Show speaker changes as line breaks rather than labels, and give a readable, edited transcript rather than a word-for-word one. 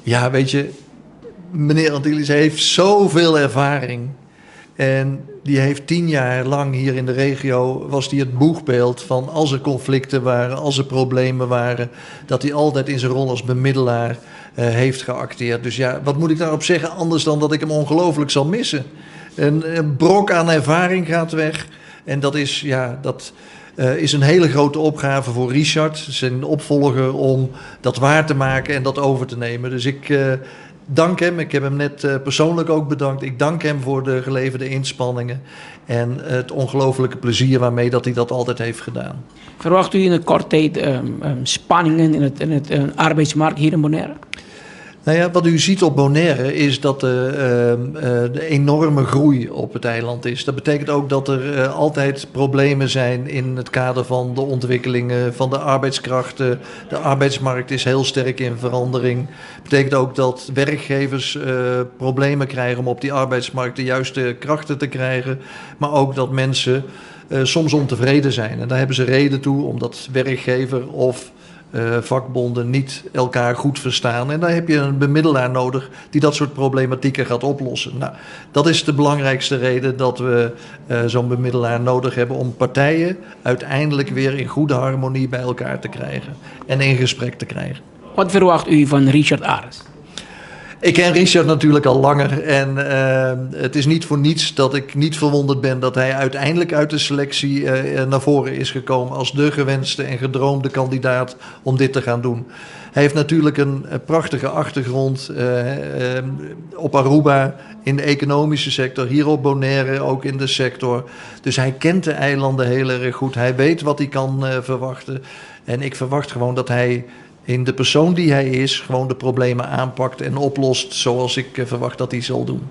Ja, weet je, meneer Antilles heeft zoveel ervaring. En die heeft 10 jaar lang hier in de regio, was hij het boegbeeld van als er conflicten waren, als er problemen waren, dat hij altijd in zijn rol als bemiddelaar heeft geacteerd. Dus ja, wat moet ik daarop zeggen anders dan dat ik hem ongelooflijk zal missen? Een brok aan ervaring gaat weg. En dat is, is een hele grote opgave voor Richard, zijn opvolger, om dat waar te maken en dat over te nemen. Dus ik dank hem. Ik heb hem net persoonlijk ook bedankt. Ik dank hem voor de geleverde inspanningen en het ongelofelijke plezier waarmee dat hij dat altijd heeft gedaan.
Verwacht u in een korte tijd spanningen in het arbeidsmarkt hier in Bonaire?
Nou ja, wat u ziet op Bonaire is dat de enorme groei op het eiland is. Dat betekent ook dat er altijd problemen zijn in het kader van de ontwikkelingen van de arbeidskrachten. De arbeidsmarkt is heel sterk in verandering. Dat betekent ook dat werkgevers problemen krijgen om op die arbeidsmarkt de juiste krachten te krijgen. Maar ook dat mensen soms ontevreden zijn. En daar hebben ze reden toe, omdat werkgever of vakbonden niet elkaar goed verstaan. En daar heb je een bemiddelaar nodig die dat soort problematieken gaat oplossen. Nou, dat is de belangrijkste reden dat we zo'n bemiddelaar nodig hebben om partijen uiteindelijk weer in goede harmonie bij elkaar te krijgen en in gesprek te krijgen.
Wat verwacht u van Richard Ares?
Ik ken Richard natuurlijk al langer en het is niet voor niets dat ik niet verwonderd ben dat hij uiteindelijk uit de selectie naar voren is gekomen als de gewenste en gedroomde kandidaat om dit te gaan doen. Hij heeft natuurlijk een prachtige achtergrond op Aruba in de economische sector, hier op Bonaire ook in de sector. Dus hij kent de eilanden heel erg goed, hij weet wat hij kan verwachten en ik verwacht gewoon dat hij in de persoon die hij is gewoon de problemen aanpakt en oplost zoals ik verwacht dat hij zal doen.